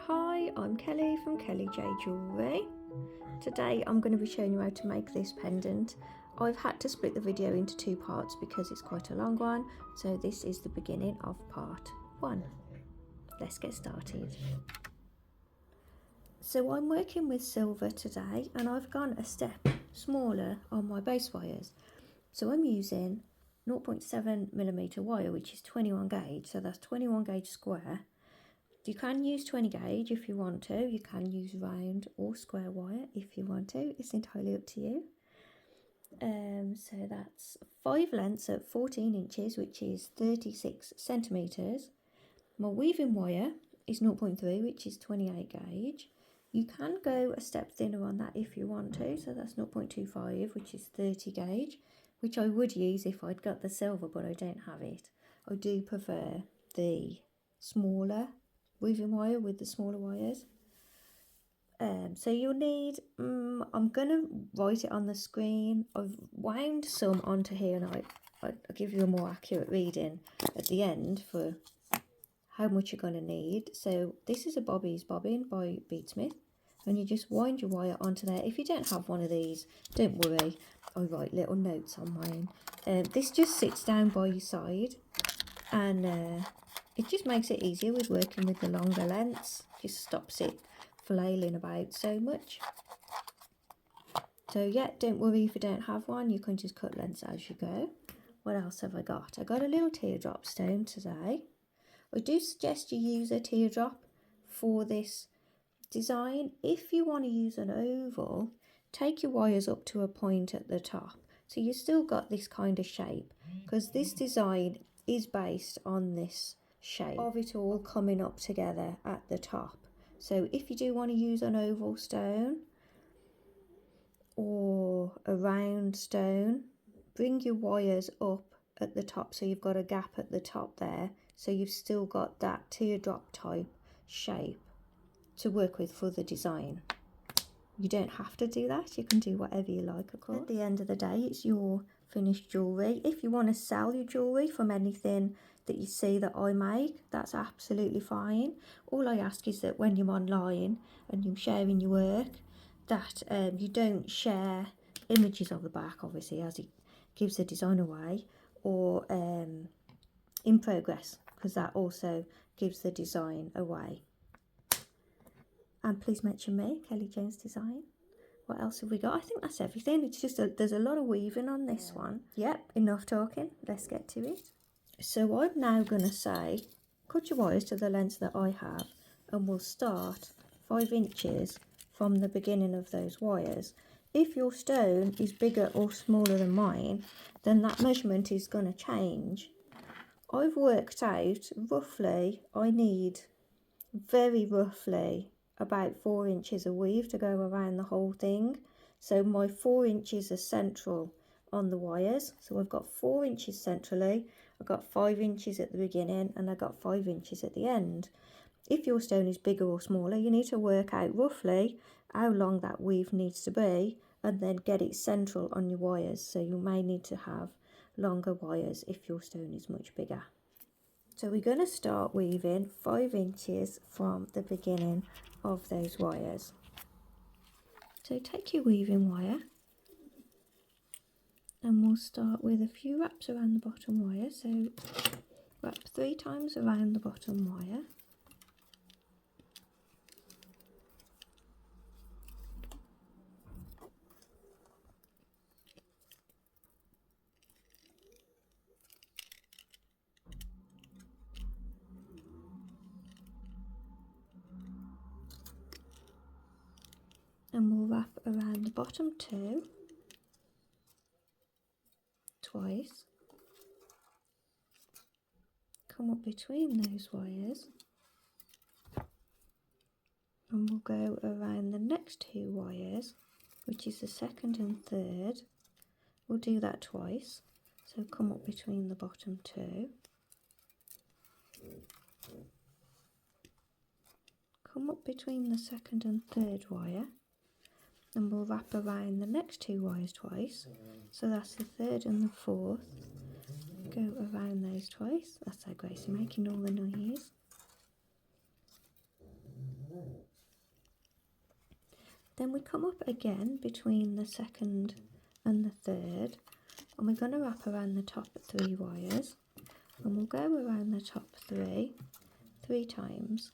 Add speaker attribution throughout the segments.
Speaker 1: Hi, I'm Kelly from Kelly J Jewellery. Today I'm going to be showing you how to make this pendant. I've had to split the video into two parts because it's quite a long one, so this is the beginning of part one. Let's get started. So I'm working with silver today and I've gone a step smaller on my base wires. So I'm using 0.7mm wire, which is 21 gauge, so that's 21 gauge square. You can use 20 gauge if you want to. You can use round or square wire if you want to. It's entirely up to you. So that's 5 lengths at 14 inches, which is 36 centimetres. My weaving wire is 0.3, which is 28 gauge. You can go a step thinner on that if you want to. So that's 0.25, which is 30 gauge, which I would use if I'd got the silver, but I don't have it. I do prefer the smaller weaving wire with the smaller wires. So you'll need, I'm going to write it on the screen. I've wound some onto here and I'll give you a more accurate reading at the end for how much you're going to need. So this is a Bobeeze bobbin by Beadsmith, and you just wind your wire onto there. If you don't have one of these, don't worry, I write little notes on mine. This just sits down by your side, and it just makes it easier with working with the longer lengths. Just stops it flailing about so much. So yeah, don't worry if you don't have one, you can just cut lengths as you go. What else have I got? I got a little teardrop stone today. I do suggest you use a teardrop for this design. If you want to use an oval, take your wires up to a point at the top, so you still got this kind of shape, because this design is based on this shape of it all coming up together at the top. So if you do want to use an oval stone or a round stone, bring your wires up at the top so you've got a gap at the top there, so you've still got that teardrop type shape to work with for the design. You don't have to do that, you can do whatever you like, of course. At the end of the day, it's your finished jewellery. If you want to sell your jewellery from anything that you see that I make, that's absolutely fine. All I ask is that when you're online and you're sharing your work, that you don't share images of the back, obviously, as it gives the design away, or in progress, because that also gives the design away. And please mention me, Kelly Jones Design. What else have we got? I think that's everything. It's just there's a lot of weaving on this one. Yep, enough talking. Let's get to it. So I'm now going to say, cut your wires to the length that I have, and we'll start 5 inches from the beginning of those wires. If your stone is bigger or smaller than mine, then that measurement is going to change. I've worked out roughly, I need very roughly about 4 inches of weave to go around the whole thing. So my 4 inches are central on the wires. So I've got 4 inches centrally, I've got 5 inches at the beginning, and I've got 5 inches at the end. If your stone is bigger or smaller, you need to work out roughly how long that weave needs to be, and then get it central on your wires. So you may need to have longer wires if your stone is much bigger. So we're going to start weaving 5 inches from the beginning of those wires. So take your weaving wire, and we'll start with a few wraps around the bottom wire. So wrap 3 times around the bottom wire. And we'll wrap around the bottom 2 twice. Come up between those wires, and we'll go around the next 2 wires, which is the second and third. We'll do that twice. So come up between the bottom 2. Come up between the second and third wire, and we'll wrap around the next 2 wires twice. So that's the third and the fourth. Go around those twice. That's how Gracie making all the noise. Then we come up again between the second and the third, and we're going to wrap around the top 3 wires, and we'll go around the top 3 times.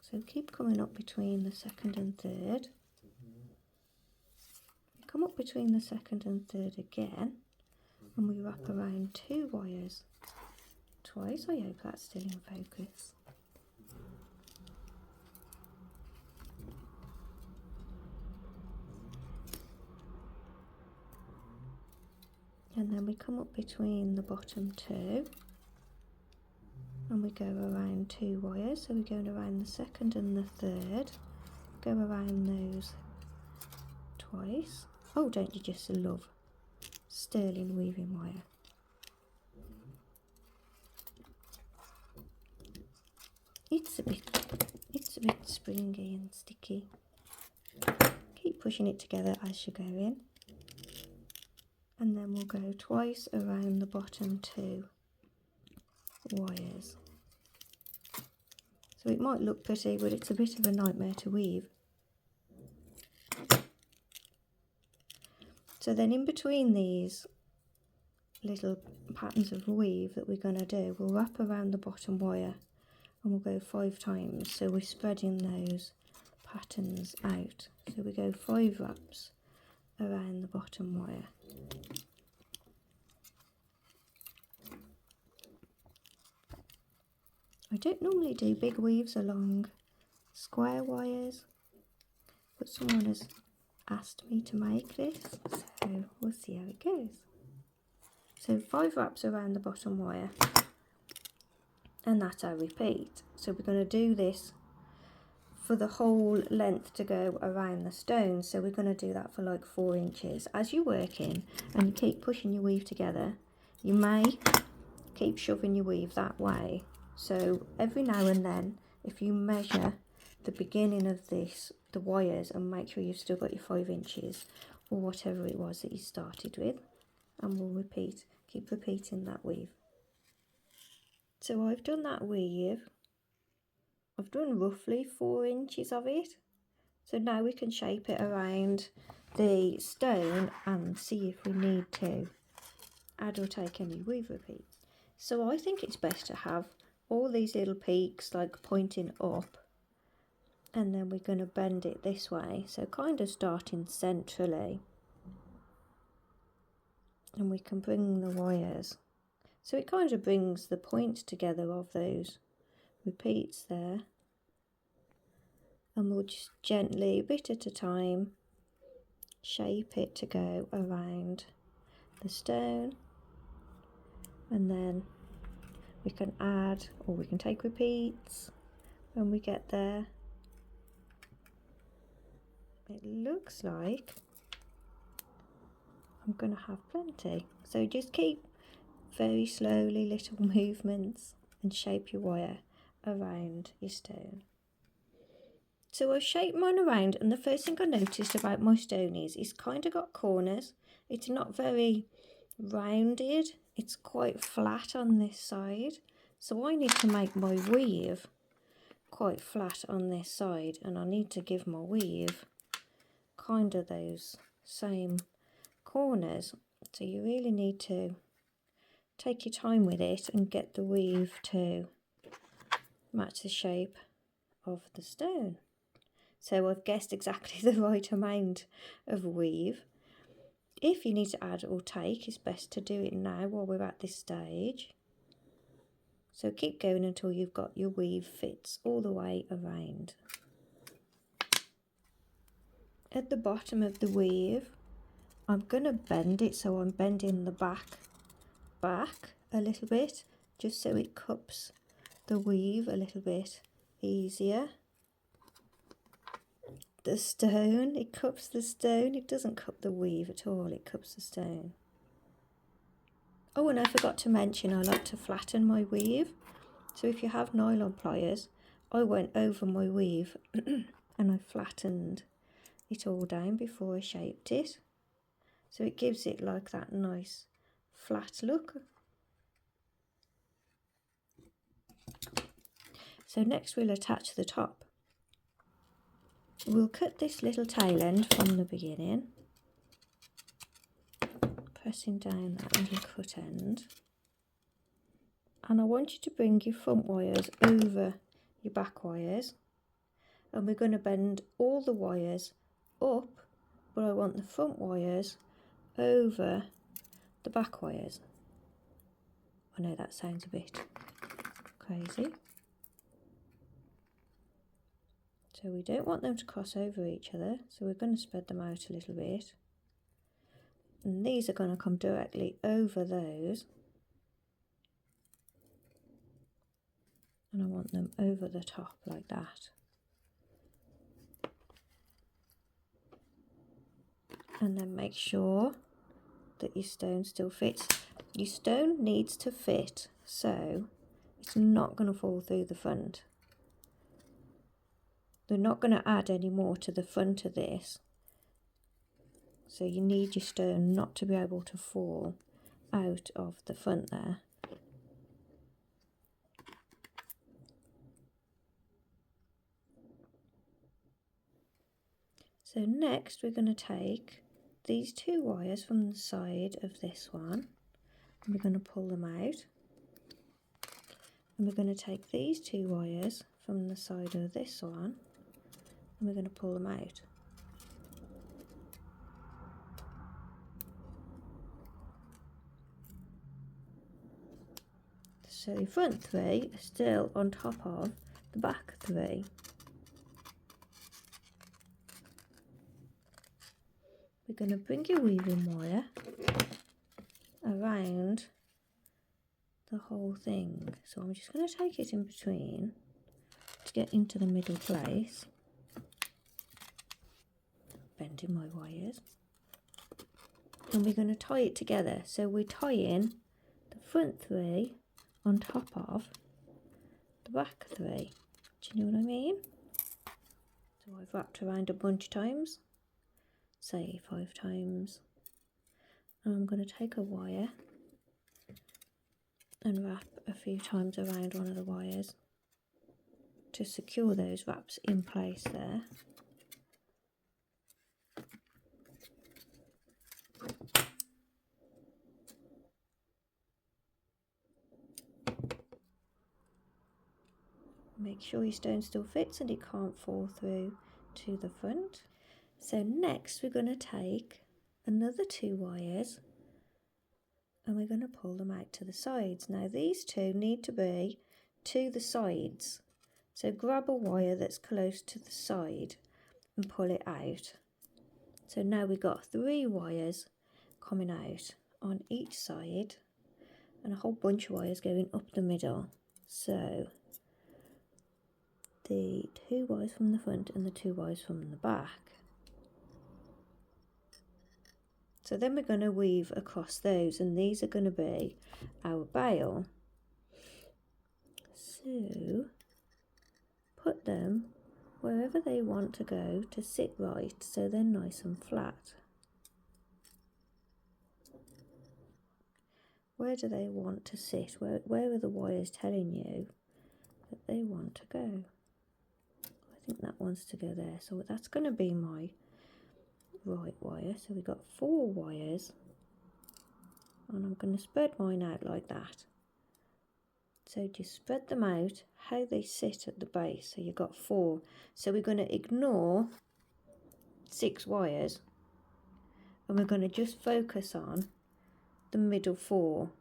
Speaker 1: So keep coming up between the second and third. Come up between the second and third again, and we wrap around 2 wires twice. I hope that's still in focus. And then we come up between the bottom 2, and we go around 2 wires. So we're going around the second and the third, go around those twice. Oh, don't you just love sterling weaving wire? It's a bit springy and sticky. Keep pushing it together as you're going. And then we'll go twice around the bottom 2 wires. So it might look pretty, but it's a bit of a nightmare to weave. So then in between these little patterns of weave that we're going to do, we'll wrap around the bottom wire, and we'll go 5 times. So we're spreading those patterns out. So we go 5 wraps around the bottom wire. I don't normally do big weaves along square wires, but someone has asked me to make this, so we'll see how it goes. So 5 wraps around the bottom wire, and that's our repeat. So we're going to do this for the whole length to go around the stone. So we're going to do that for like 4 inches. As you work in and you keep pushing your weave together, you may keep shoving your weave that way. So every now and then, if you measure the beginning of this, the wires, and make sure you've still got your 5 inches or whatever it was that you started with, and we'll keep repeating that weave. So I've done that weave. I've done roughly 4 inches of it. So now we can shape it around the stone and see if we need to add or take any weave repeats. So I think it's best to have all these little peaks like pointing up, and then we're going to bend it this way, so kind of starting centrally, and we can bring the wires, so it kind of brings the points together of those repeats there, and we'll just gently, a bit at a time, shape it to go around the stone, and then we can add or we can take repeats when we get there. It looks like I'm going to have plenty. So just keep very slowly little movements and shape your wire around your stone. So I've shaped mine around, and the first thing I noticed about my stone is it's kind of got corners. It's not very rounded. It's quite flat on this side. So I need to make my weave quite flat on this side, and I need to give my weave kind of those same corners. So you really need to take your time with it and get the weave to match the shape of the stone. So I've guessed exactly the right amount of weave. If you need to add or take, it's best to do it now while we're at this stage. So keep going until you've got your weave fits all the way around. At the bottom of the weave, I'm going to bend it, so I'm bending the back a little bit, just so it cups the weave a little bit easier. The stone, it cups the stone, it doesn't cup the weave at all, it cups the stone. Oh, and I forgot to mention, I like to flatten my weave. So if you have nylon pliers, I went over my weave and I flattened it all down before I shaped it. So it gives it like that nice flat look. So next we'll attach the top. We'll cut this little tail end from the beginning, pressing down that little cut end. And I want you to bring your front wires over your back wires, and we're going to bend all the wires up, but I want the front wires over the back wires. I know that sounds a bit crazy. So we don't want them to cross over each other, so we're going to spread them out a little bit. And these are going to come directly over those. And I want them over the top like that. And then make sure that your stone still fits. Your stone needs to fit so it's not going to fall through the front. They're not going to add any more to the front of this. So you need your stone not to be able to fall out of the front there. So next we're going to take these two wires from the side of this one, and we're going to pull them out. And we're going to take these two wires from the side of this one, and we're going to pull them out. So the front three are still on top of the back three. We're going to bring your weaving wire around the whole thing. So I'm just going to take it in between to get into the middle place. Bending my wires. And we're going to tie it together. So we're tying the front three on top of the back three. Do you know what I mean? So I've wrapped around a bunch of times, say 5 times. And I'm going to take a wire and wrap a few times around one of the wires to secure those wraps in place there. Make sure your stone still fits and it can't fall through to the front. So next we're going to take another 2 wires and we're going to pull them out to the sides. Now these 2 need to be to the sides. So grab a wire that's close to the side and pull it out. So now we've got 3 wires coming out on each side and a whole bunch of wires going up the middle. So the 2 wires from the front and the 2 wires from the back. So then we're going to weave across those, and these are going to be our bail. So put them wherever they want to go to sit right, so they're nice and flat. Where do they want to sit? Where are the wires telling you that they want to go? I think that wants to go there, so that's going to be my right wire. So we've got 4 wires and I'm going to spread mine out like that. So just spread them out how they sit at the base. So you've got 4. So we're going to ignore 6 wires and we're going to just focus on the middle 4.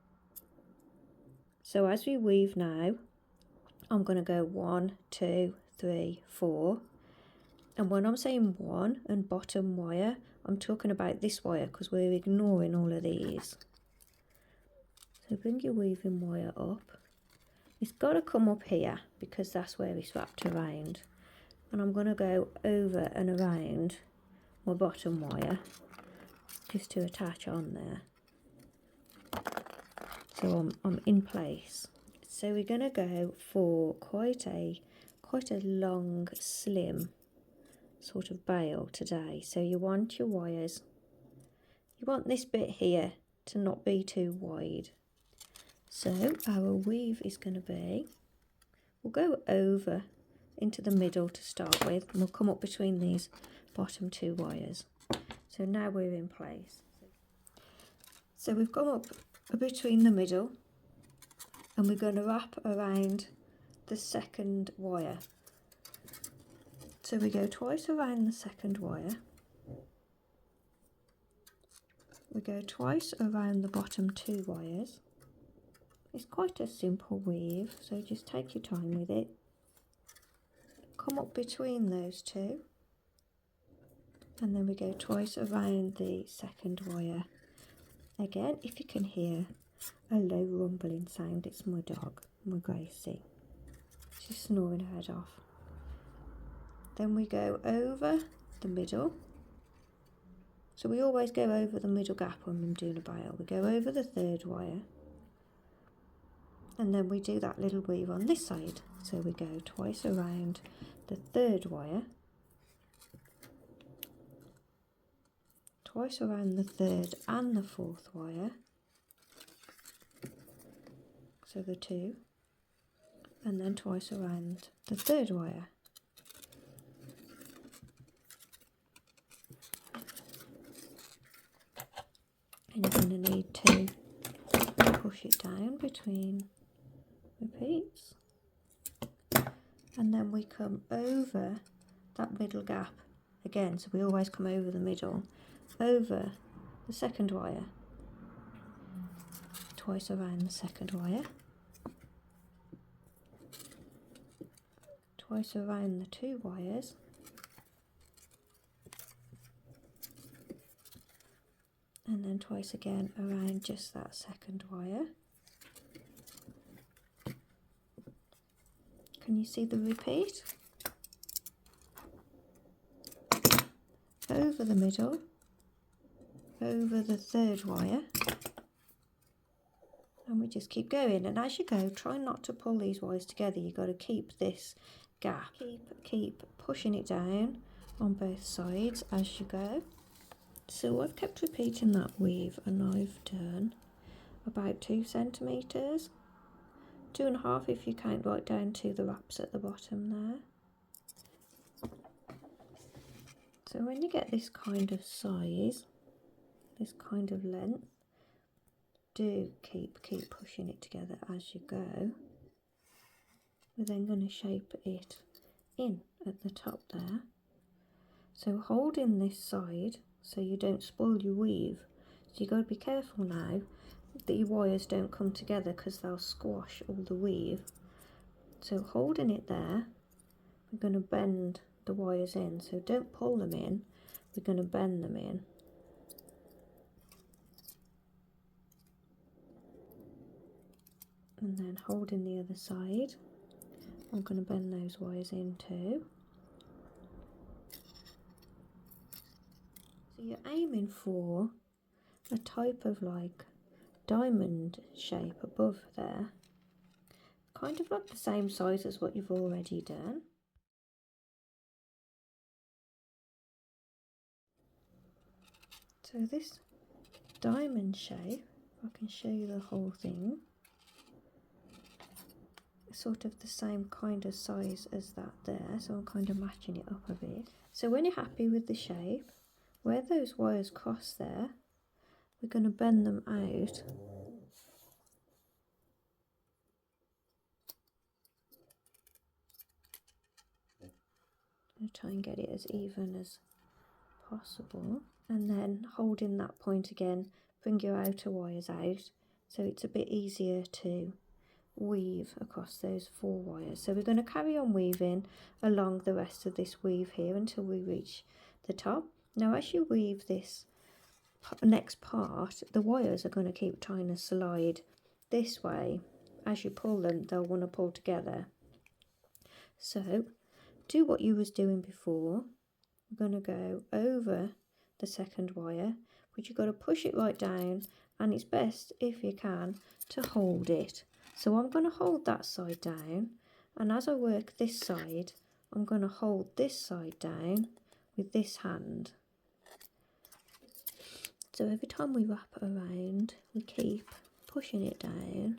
Speaker 1: So as we weave now, I'm going to go 1, 2, 3, 4. And when I'm saying 1 and bottom wire, I'm talking about this wire because we're ignoring all of these. So bring your weaving wire up. It's got to come up here because that's where it's wrapped around. And I'm going to go over and around my bottom wire just to attach on there. So I'm in place. So we're going to go for quite a long, slim sort of bail today. So you want your wires, you want this bit here to not be too wide. So our weave is going to be, we'll go over into the middle to start with, and we'll come up between these bottom 2 wires. So now we're in place. So we've come up between the middle, and we're going to wrap around the second wire. So we go twice around the second wire. We go twice around the bottom 2 wires. It's quite a simple weave, so just take your time with it. Come up between those 2, and then we go twice around the second wire. Again, if you can hear a low rumbling sound, it's my dog, my Gracie. She's snoring her head off. Then we go over the middle. So we always go over the middle gap when we're doing a bail. We go over the 3rd wire, and then we do that little weave on this side. So we go twice around the 3rd wire, twice around the 3rd and the 4th wire, so the 2, and then twice around the 3rd wire. And you're going to need to push it down between repeats, and then we come over that middle gap again. So we always come over the middle, over the 2nd wire, twice around the 2nd wire, twice around the 2 wires, and then twice again around just that 2nd wire. Can you see the repeat? Over the middle, over the 3rd wire, and we just keep going. And as you go, try not to pull these wires together. You've got to keep this gap. Keep pushing it down on both sides as you go. So I've kept repeating that weave, and I've done about 2 centimetres, 2.5 if you count right down to the wraps at the bottom there. So when you get this kind of size, this kind of length, do keep pushing it together as you go. We're then going to shape it in at the top there. So holding this side so you don't spoil your weave. So you've got to be careful now that your wires don't come together, because they'll squash all the weave. So holding it there, we're going to bend the wires in. So don't pull them in, we're going to bend them in. And then holding the other side, I'm going to bend those wires in too. So you're aiming for a type of like diamond shape above there, kind of like the same size as what you've already done. So this diamond shape, if I can show you the whole thing, is sort of the same kind of size as that there, so I'm kind of matching it up a bit. So when you're happy with the shape, where those wires cross there, we're going to bend them out. I'm going to try and get it as even as possible, and then holding that point again, bring your outer wires out so it's a bit easier to weave across those 4 wires. So we're going to carry on weaving along the rest of this weave here until we reach the top. Now as you weave this next part, the wires are going to keep trying to slide this way. As you pull them, they'll want to pull together. So do what you was doing before. We're going to go over the 2nd wire, but you've got to push it right down, and it's best if you can to hold it. So I'm going to hold that side down, and as I work this side, I'm going to hold this side down with this hand. So every time we wrap around, we keep pushing it down.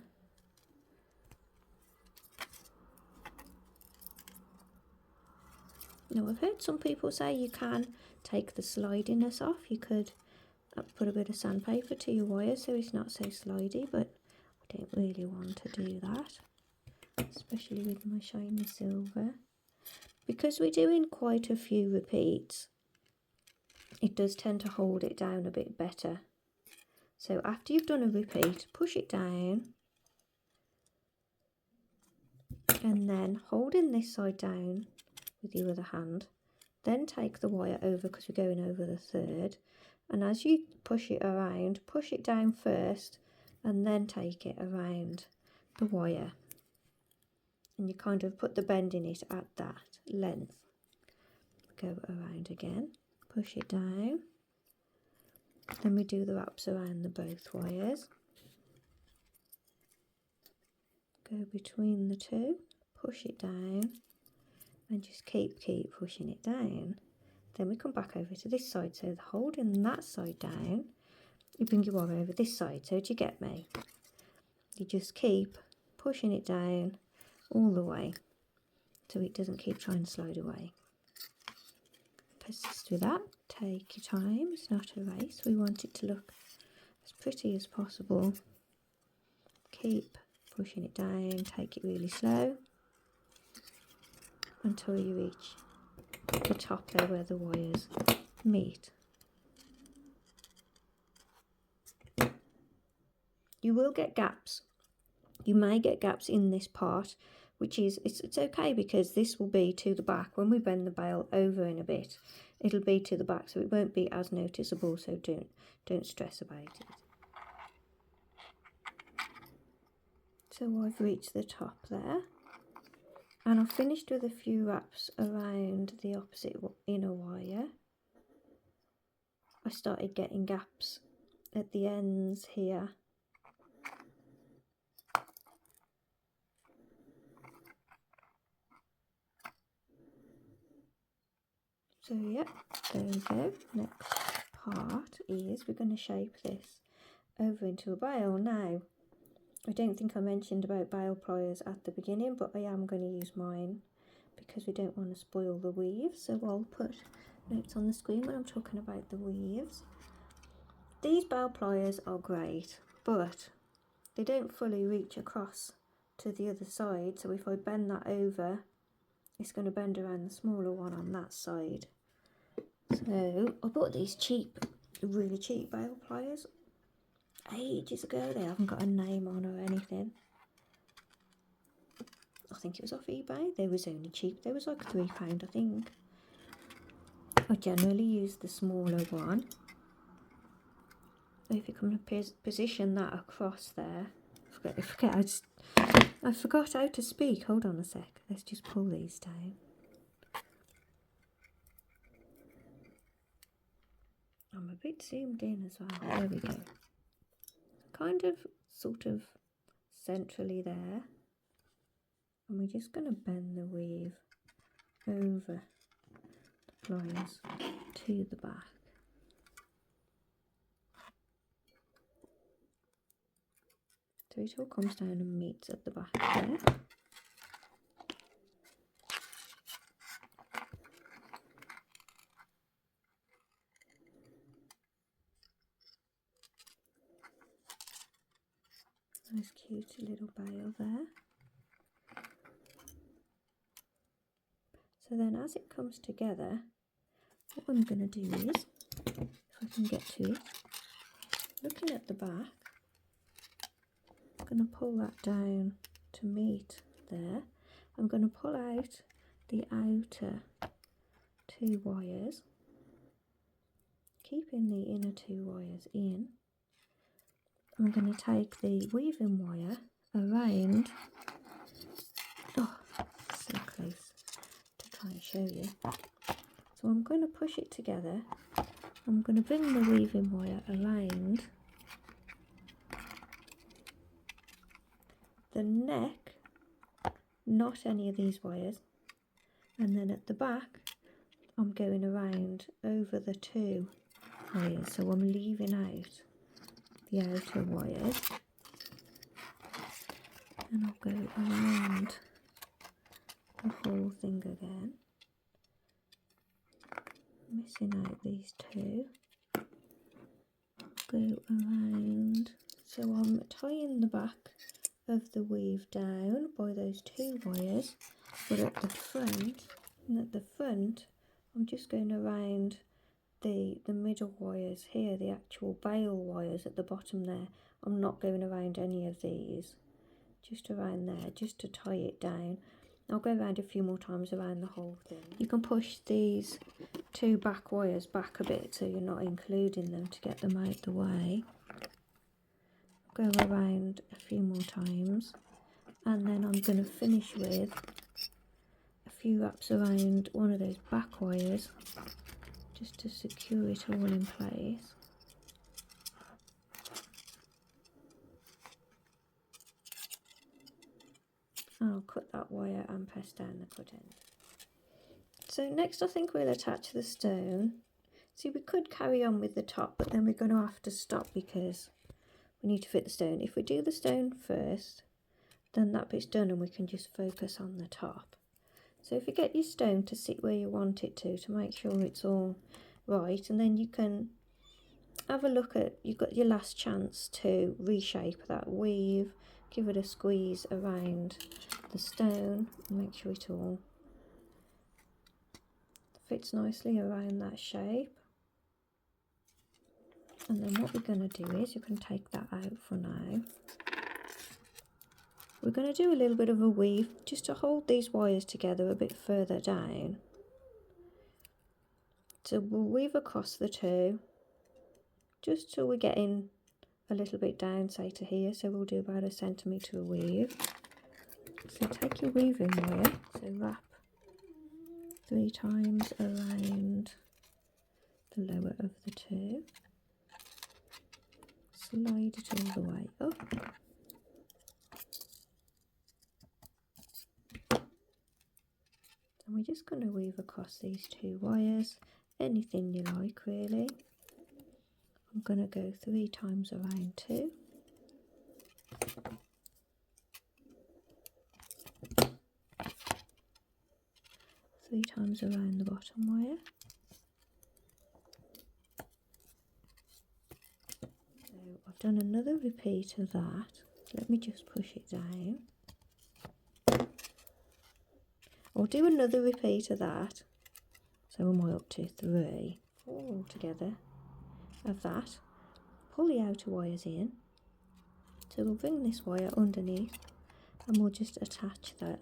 Speaker 1: Now I've heard some people say you can take the slidiness off. You could put a bit of sandpaper to your wire so it's not so slidey, but I don't really want to do that, especially with my shiny silver. Because we're doing quite a few repeats, it does tend to hold it down a bit better. So after you've done a repeat, push it down and then holding this side down with your other hand, then take the wire over because we're going over the third, and as you push it around, push it down first and then take it around the wire, and you kind of put the bend in it at that length. Go around again, push it down, then we do the wraps around the both wires, go between the two, push it down and just keep pushing it down. Then we come back over to this side, so holding that side down, you bring your wire over this side. So do you get me? You just keep pushing it down all the way so it doesn't keep trying to slide away. Persist with that, take your time, it's not a race, we want it to look as pretty as possible. Keep pushing it down, take it really slow until you reach the top there where the wires meet. You will get gaps. You may get gaps in this part, which is, it's okay because this will be to the back. When we bend the bail over in a bit, it'll be to the back, so it won't be as noticeable, so don't stress about it. So I've reached the top there, and I've finished with a few wraps around the opposite inner wire. I started getting gaps at the ends here. So yep, there we go. Next part is we're going to shape this over into a bail. Now, I don't think I mentioned about bail pliers at the beginning, but I am going to use mine because we don't want to spoil the weave. So I'll put notes on the screen when I'm talking about the weaves. These bail pliers are great, but they don't fully reach across to the other side. So if I bend that over, it's going to bend around the smaller one on that side. So I bought these really cheap bail pliers ages ago. They haven't got a name on or anything. I think it was off eBay. They was only cheap. They was like £3, I think. I generally use the smaller one. If you come to position that across there, I forgot how to speak. Hold on a sec. Let's just pull these down. I'm a bit zoomed in as well. There we go. Kind of, sort of centrally there. And we're just going to bend the weave over the pliers to the back. So it all comes down and meets at the back there. Nice cute little bail there. So then as it comes together, what I'm going to do is, if I can get to it, looking at the back, I'm going to pull that down to meet there. I'm going to pull out the outer two wires, keeping the inner two wires in. I'm going to take the weaving wire around, oh, so close to try and show you. So I'm going to push it together. I'm going to bring the weaving wire around the neck, not any of these wires, and then at the back I'm going around over the two wires, so I'm leaving out the outer wires, and I'll go around the whole thing again. missing out these two. Go around. So I'm tying the back of the weave down by those two wires, but at the front, I'm just going around the middle wires here, the actual bail wires at the bottom there. I'm not going around any of these, just around there, just to tie it down. I'll go around a few more times around the whole thing. You can push these two back wires back a bit so you're not including them to get them out the way. Go around a few more times, and then I'm going to finish with a few wraps around one of those back wires just to secure it all in place. I'll cut that wire and press down the cut end. So next I think we'll attach the stone. See, we could carry on with the top, but then we're going to have to stop because we need to fit the stone. If we do the stone first, then that bit's done and we can just focus on the top. So if you get your stone to sit where you want it to make sure it's all right, and then you can have a look at, you've got your last chance to reshape that weave, give it a squeeze around the stone and make sure it all fits nicely around that shape. And then what we're going to do is, you can take that out for now. We're going to do a little bit of a weave just to hold these wires together a bit further down. So we'll weave across the two just till we're getting a little bit down, say to here. So we'll do about 1 centimetre of weave. So take your weaving wire, so wrap 3 times around the lower of the two. Slide it all the way up. And we're just going to weave across these 2 wires, anything you like really. I'm going to go 3 times around 2. Three times around the bottom wire. So I've done another repeat of that. Let me just push it down. I'll do another repeat of that. So am I up to 3, 4 altogether of that. Pull the outer wires in. So we'll bring this wire underneath and we'll just attach that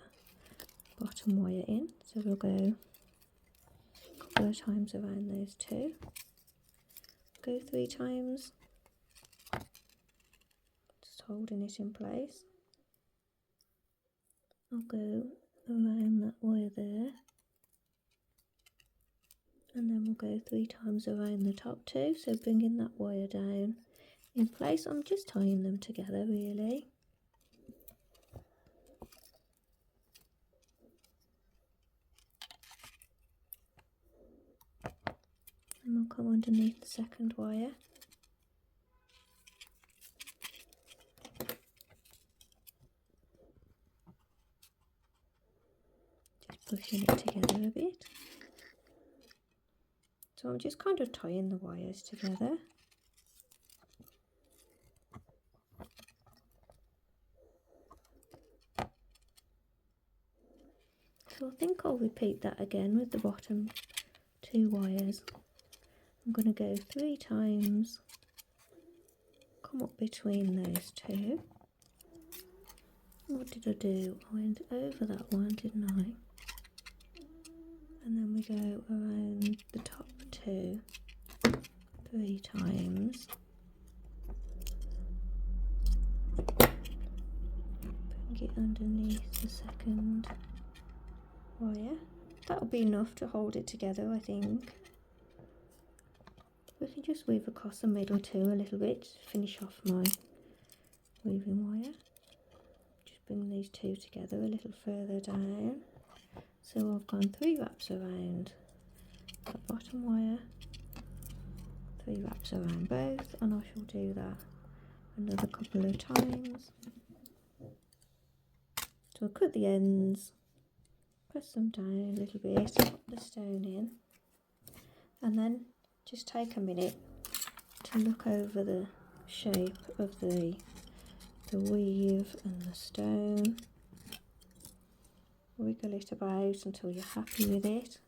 Speaker 1: bottom wire in. So we'll go a couple of times around those 2. Go 3 times. Just holding it in place. I'll go around that wire there. And then we'll go 3 times around the top 2. So bringing that wire down in place. I'm just tying them together really. And we'll come underneath the second wire. Just pushing it together a bit. So I'm just kind of tying the wires together. So I think I'll repeat that again with the bottom 2 wires. I'm going to go 3 times, come up between those 2. What did I do? I went over that one, didn't I? And then we go around the top 2 3 times. Bring it underneath the second wire. That'll be enough to hold it together, I think. We can just weave across the middle too a little bit to finish off my weaving wire. Just bring these 2 together a little further down. So I've gone 3 wraps around the bottom wire, 3 wraps around both, and I shall do that another couple of times. So I'll cut the ends, press them down a little bit, put the stone in, And then just take a minute to look over the shape of the weave and the stone. Wiggle it about until you're happy with it.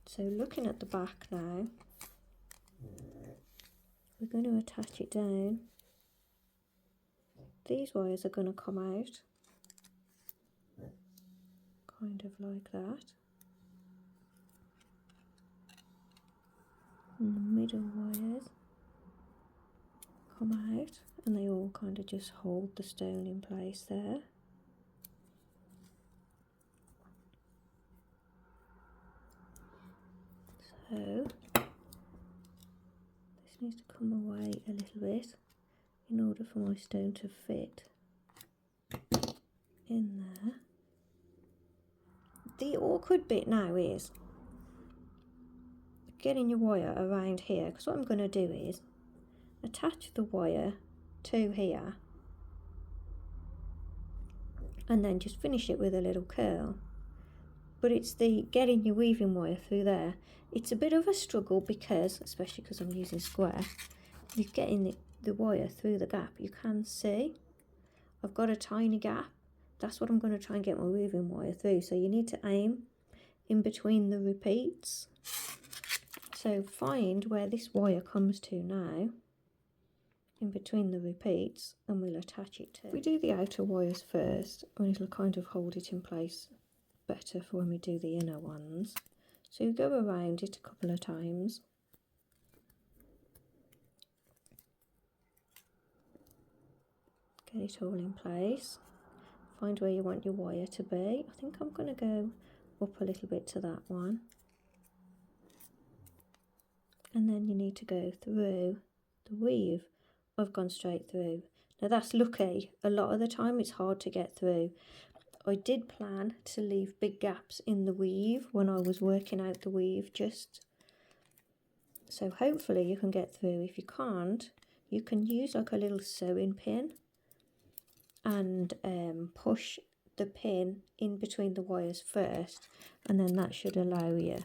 Speaker 1: So looking at the back now, we're going to attach it down. These wires are going to come out, kind of like that. And the middle wires come out, and they all kind of just hold the stone in place there. So this needs to come away a little bit in order for my stone to fit in there. The awkward bit now is getting your wire around here, because what I'm going to do is attach the wire to here and then just finish it with a little curl. But it's the getting your weaving wire through there. It's a bit of a struggle because, especially because I'm using square, is getting the wire through the gap. You can see I've got a tiny gap. That's what I'm going to try and get my weaving wire through. So you need to aim in between the repeats. So find where this wire comes to now, in between the repeats, and we'll attach it to. We do the outer wires first, and it'll kind of hold it in place better for when we do the inner ones. So you go around it a couple of times. Get it all in place. Find where you want your wire to be. I think I'm going to go up a little bit to that one. And then you need to go through the weave. I've gone straight through. Now that's lucky. A lot of the time it's hard to get through. I did plan to leave big gaps in the weave when I was working out the weave, just so hopefully you can get through. If you can't, you can use like a little sewing pin and push the pin in between the wires first, and then that should allow you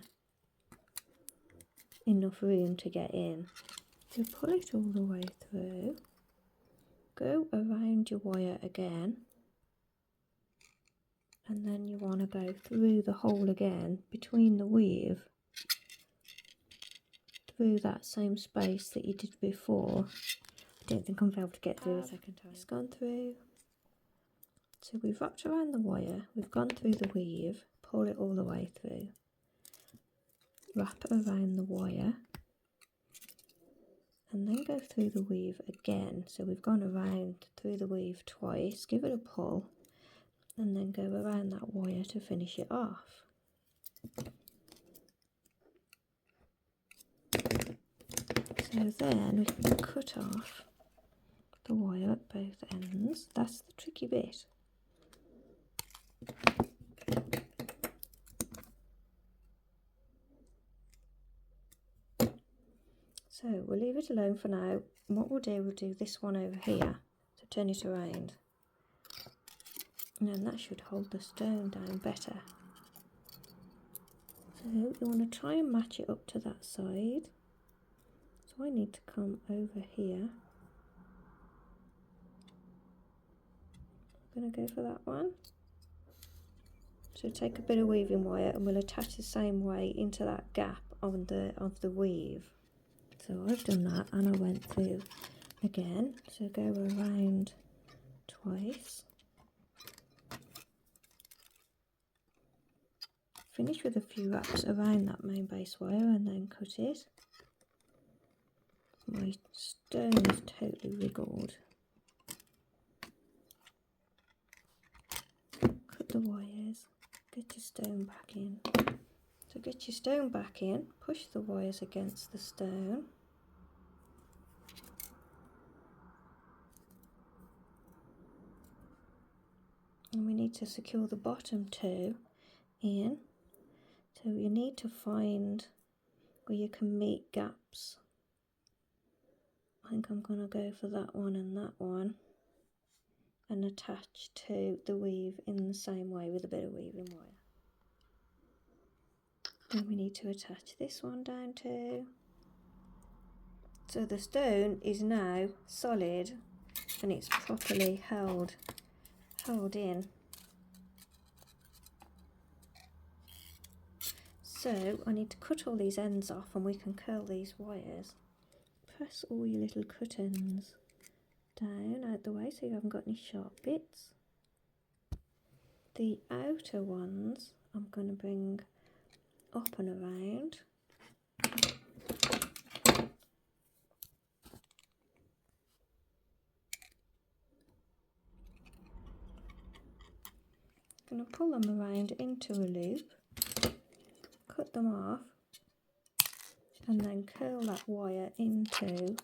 Speaker 1: enough room to get in. So pull it all the way through, go around your wire again, and then you want to go through the hole again between the weave, through that same space that you did before. I don't think I'm able to get through a second time. It's gone through. So we've wrapped around the wire, we've gone through the weave, pull it all the way through, wrap around the wire, and then go through the weave again. So we've gone around through the weave twice, give it a pull, and then go around that wire to finish it off. So then we can cut off the wire at both ends. That's the tricky bit. So we'll leave it alone for now. What we'll do this one over here. So turn it around. And then that should hold the stone down better. So you want to try and match it up to that side. So I need to come over here. I'm going to go for that one. So take a bit of weaving wire and we'll attach the same way into that gap of the weave. So I've done that and I went through again. So go around twice. Finish with a few wraps around that main base wire and then cut it. My stone is totally wriggled. Cut the wires, get your stone back in. So get your stone back in, push the wires against the stone. And we need to secure the bottom two in. So you need to find where you can meet gaps. I think I'm going to go for that one and that one, and attach to the weave in the same way with a bit of weaving wire. Then we need to attach this one down too. So the stone is now solid and it's properly held in. So I need to cut all these ends off and we can curl these wires. Press all your little cut ends down out the way so you haven't got any sharp bits. The outer ones I'm going to bring up and around. I'm going to pull them around into a loop, cut them off, and then curl that wire into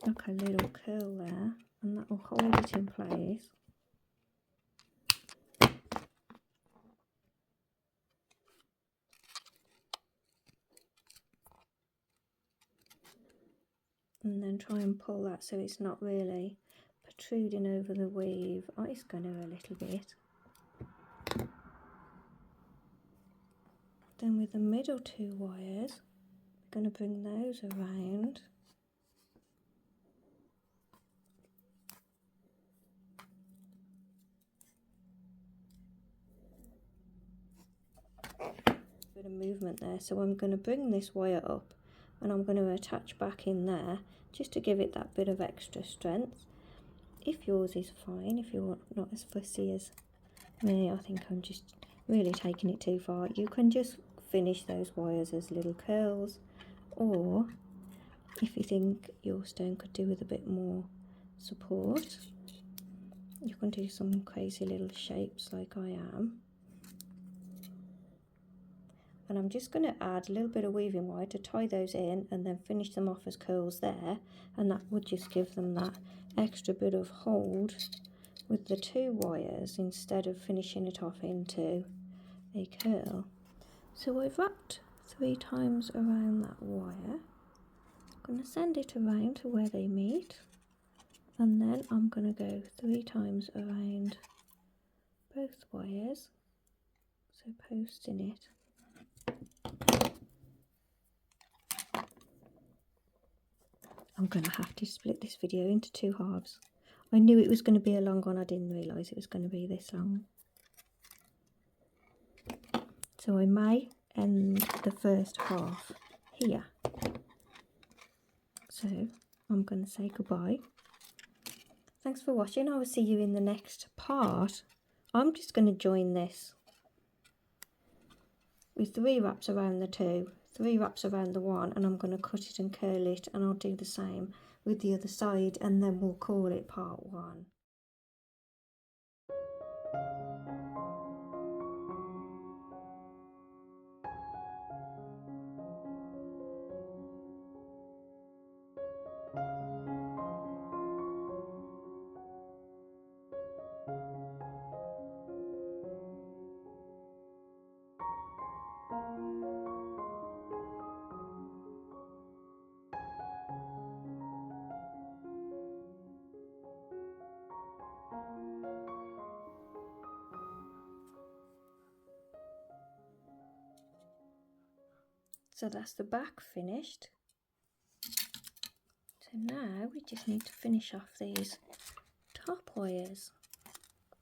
Speaker 1: like a little curl there, and that will hold it in place. And then try and pull that so it's not really protruding over the weave. Oh, it's going to a little bit. Then with the middle two wires, we're going to bring those around. Bit of movement there, so I'm going to bring this wire up and I'm going to attach back in there just to give it that bit of extra strength. If yours is fine, if you're not as fussy as me, I think I'm just really taking it too far. You can just finish those wires as little curls, or if you think your stone could do with a bit more support, you can do some crazy little shapes like I am. And I'm just going to add a little bit of weaving wire to tie those in and then finish them off as curls there, and that would just give them that extra bit of hold with the two wires instead of finishing it off into a curl. So I've wrapped 3 times around that wire. I'm going to send it around to where they meet, and then I'm going to go 3 times around both wires, so posting it. I'm going to have to split this video into 2 halves. I knew it was going to be a long one, I didn't realise it was going to be this long. So I may end the first half here. So I'm going to say goodbye. Thanks for watching. I will see you in the next part. I'm just going to join this with 3 wraps around the 2, 3 wraps around the 1, and I'm going to cut it and curl it, and I'll do the same with the other side, and then we'll call it part 1. So that's the back finished. So now we just need to finish off these top wires,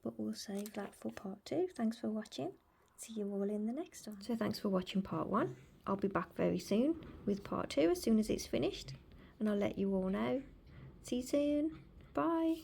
Speaker 1: but we'll save that for part 2. Thanks for watching. See you all in the next one. So thanks for watching part 1. I'll be back very soon with part 2 as soon as it's finished, and I'll let you all know. See you soon. Bye.